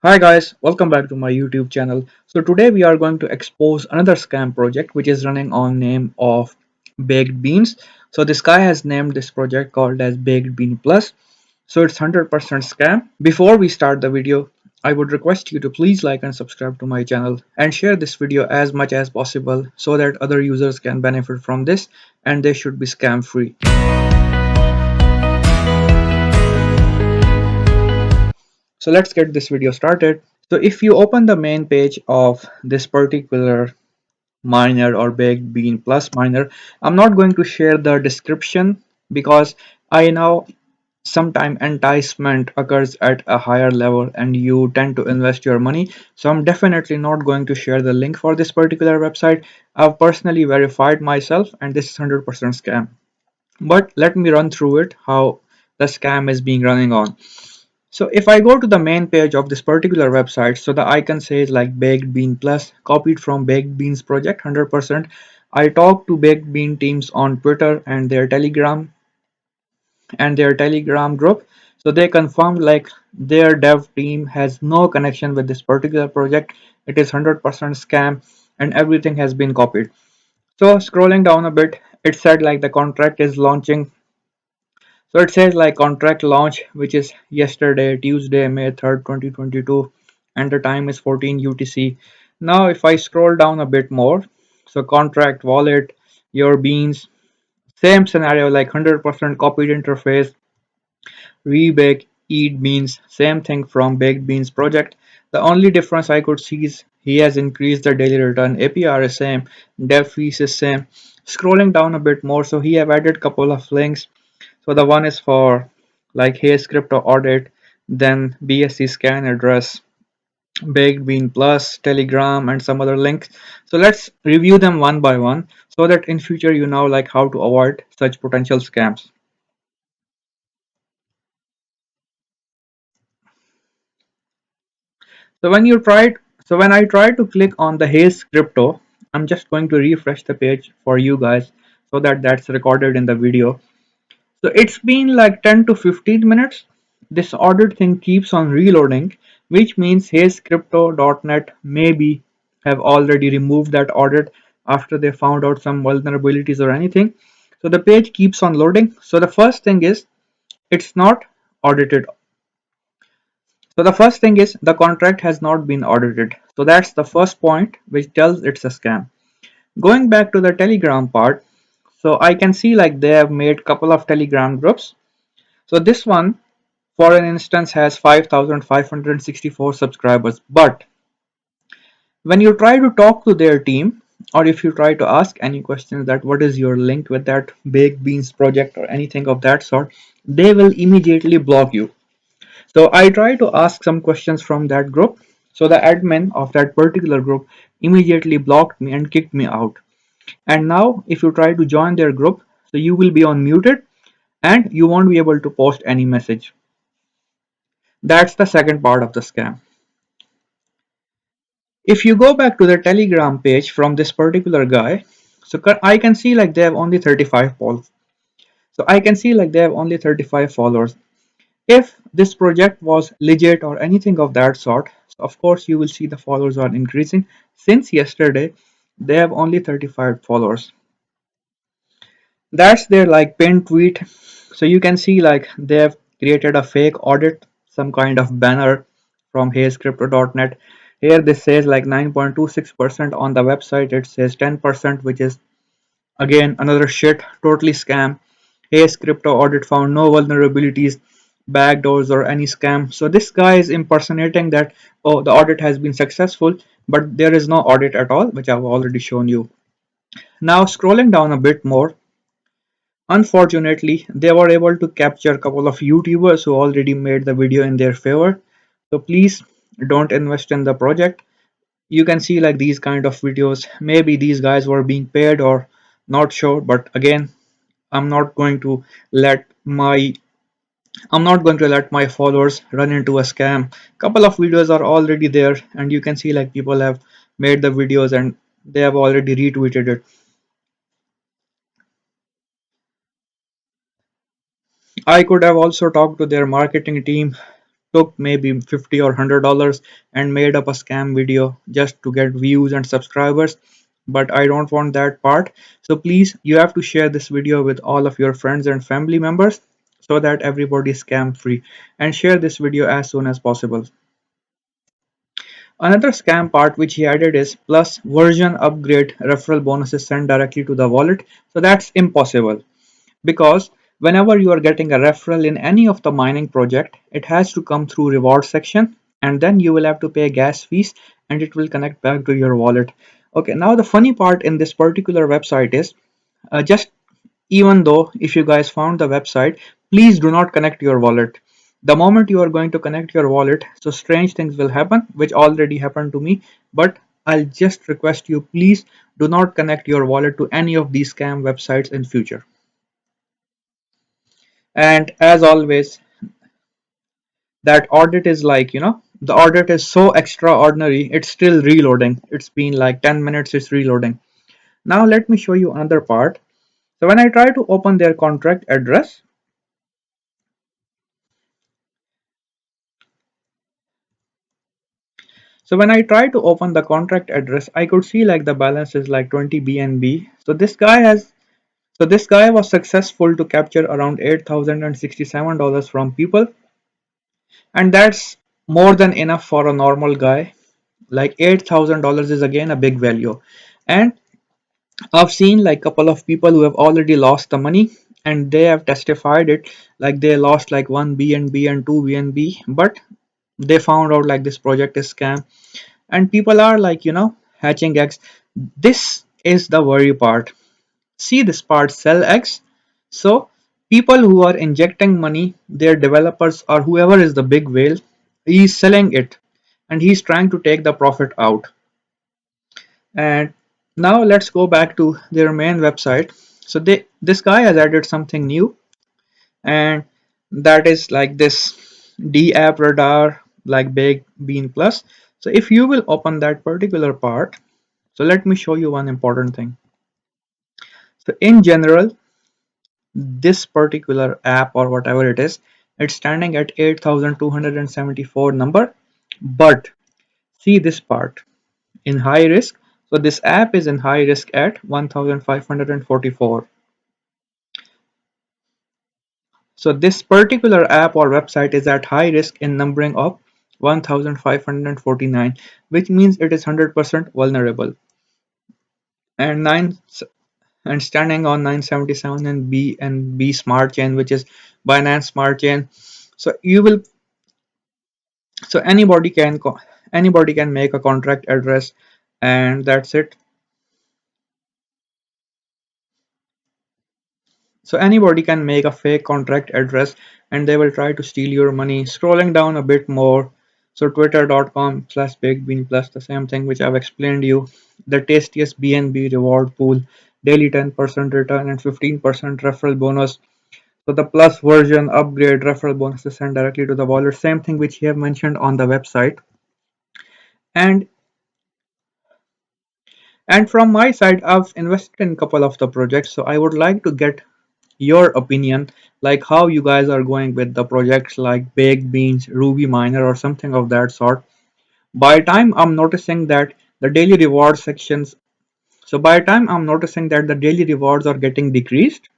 Hi guys, welcome back to my YouTube channel. So today we are going to expose another scam project which is running on name of Baked Beans. So this guy has named this project called as Baked Bean Plus. So it's 100% scam. Before we start the video, I would request you to please like and subscribe to my channel and share this video as much as possible so that other users can benefit from this and they should be scam free. So let's get this video started. So if you open the main page of this particular miner or baked bean plus miner, I'm not going to share the description because I know sometime enticement occurs at a higher level and you tend to invest your money. So I'm definitely not going to share the link for this particular website. I've personally verified myself and this is 100% scam. But let me run through it how the scam is being running on. So if I go to the main page of this particular website, so the icon says like Baked Bean Plus, copied from Baked Beans project 100%. I talked to Baked Bean teams on Twitter and their Telegram group. So they confirmed like their dev team has no connection with this particular project. It is 100% scam and everything has been copied. So scrolling down a bit, it said like the contract is launching. So it says like contract launch, which is yesterday, Tuesday, May 3rd, 2022, and the time is 14 UTC. Now, if I scroll down a bit more, so contract wallet, your beans, same scenario like 100% copied interface, rebake, eat beans, same thing from baked beans project. The only difference I could see is he has increased the daily return. APR is same, dev fees is same. Scrolling down a bit more, so he have added couple of links. So the one is for like Hayes crypto audit, then BSC scan address, Baked Bean Plus, Telegram, and some other links. So let's review them one by one so that in future you know like how to avoid such potential scams. So when you tried, so when I try to click on the Hayes crypto, I'm just going to refresh the page for you guys so that that's recorded in the video. So it's been like 10 to 15 minutes. This audit thing keeps on reloading, which means Hayes Crypto.net maybe have already removed that audit after they found out some vulnerabilities or anything. So the page keeps on loading. So the first thing is it's not audited. So the first thing is the contract has not been audited. So that's the first point which tells it's a scam. Going back to the Telegram part, so I can see like they have made couple of Telegram groups. So this one, for an instance, has 5,564 subscribers. But when you try to talk to their team, or if you try to ask any questions that what is your link with that baked beans project or anything of that sort, they will immediately block you. So I try to ask some questions from that group. So the admin of that particular group immediately blocked me and kicked me out. And now if you try to join their group, so you will be on muted and you won't be able to post any message. That's the second part of the scam. If you go back to the Telegram page from this particular guy, so I can see like they have only 35 followers. So I can see like they have only 35 followers. If this project was legit or anything of that sort, so of course you will see the followers are increasing. Since yesterday, they have only 35 followers. That's their like pinned tweet. So you can see like they have created a fake audit, some kind of banner from HayesCrypto.net. Here this says like 9.26% on the website. It says 10%, which is again another shit, totally scam. Hayes crypto audit found no vulnerabilities, backdoors, or any scam. So this guy is impersonating that oh the audit has been successful, but there is no audit at all, which I've already shown you. Now scrolling down a bit more, unfortunately, they were able to capture a couple of YouTubers who already made the video in their favor. So please don't invest in the project. You can see like these kind of videos. Maybe these guys were being paid or not sure, but again, I'm not going to let my I'm not going to let my followers run into a scam. Couple of videos are already there and you can see like people have made the videos and they have already retweeted it. I could have also talked to their marketing team took maybe 50 or $100 and made up a scam video just to get views and subscribers. But I don't want that part. So please, you have to share this video with all of your friends and family members so that everybody is scam free, and share this video as soon as possible. Another scam part which he added is plus version upgrade referral bonuses sent directly to the wallet. So that's impossible, because whenever you are getting a referral in any of the mining project, it has to come through reward section, and then you will have to pay gas fees, and it will connect back to your wallet. Okay, now the funny part in this particular website is, just even though if you guys found the website, please do not connect your wallet. The moment you are going to connect your wallet, so strange things will happen, which already happened to me. But I'll just request you, please do not connect your wallet to any of these scam websites in future. And as always, that audit is like, the audit is so extraordinary, it's still reloading. It's been like 10 minutes, it's reloading. Now let me show you another part. So when I try to open their contract address, I could see like the balance is like 20 BNB. So this guy was successful to capture around $8,067 from people, and that's more than enough for a normal guy. Like $8,000 is again a big value. And I've seen like couple of people who have already lost the money, and they have testified it, like they lost like 1 BNB and 2 BNB, but they found out like this project is scam, and people are like, hatching eggs. This is the worry part. See this part, sell eggs. So people who are injecting money, their developers or whoever is the big whale, he's selling it, and he's trying to take the profit out. And now let's go back to their main website. So this guy has added something new, and that is like this D app radar, like Big Bean Plus. So if you will open that particular part, so let me show you one important thing. So in general, this particular app or whatever it is, it's standing at 8,274 number. But see this part, in high risk. So this app is in high risk at 1,544. So this particular app or website is at high risk in numbering of 1,549, which means it is 100% vulnerable. And standing on 977 and B Smart Chain, which is Binance Smart Chain. So you will so anybody can make a contract address, and that's it. So anybody can make a fake contract address, and they will try to steal your money. Scrolling down a bit more, so twitter.com/BigBean Plus, the same thing which I've explained you. The tastiest BNB reward pool, daily 10% return and 15% referral bonus. So the plus version upgrade referral bonus is sent directly to the wallet. Same thing which you have mentioned on the website. And from my side, I've invested in a couple of the projects. So I would like to get your opinion, like how you guys are going with the projects like Baked Beans, Ruby Miner, or something of that sort. By time I'm noticing that the daily reward sections, by time I'm noticing that the daily rewards are getting decreased,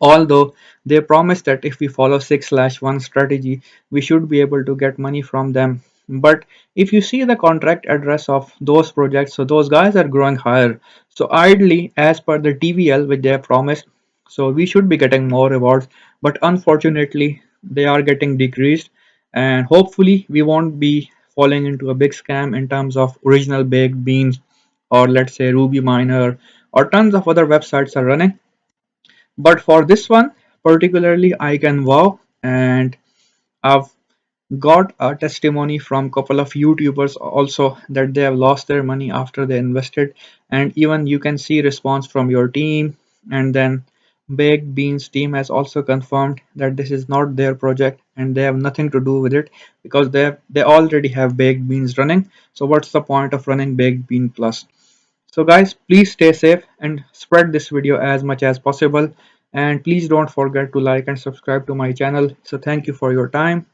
although they promise that if we follow 6/1 strategy, we should be able to get money from them. But if you see the contract address of those projects, so those guys are growing higher. So ideally, as per the TVL which they have promised, so we should be getting more rewards. But unfortunately, they are getting decreased, and hopefully we won't be falling into a big scam in terms of original baked beans, or let's say Ruby Miner, or tons of other websites are running. But for this one particularly, I can wow, and I've got a testimony from couple of YouTubers also that they have lost their money after they invested, and even you can see response from your team. And then Baked Beans team has also confirmed that this is not their project and they have nothing to do with it, because they already have Baked Beans running. So what's the point of running Baked Bean Plus? So guys, please stay safe and spread this video as much as possible, and please don't forget to like and subscribe to my channel. So thank you for your time.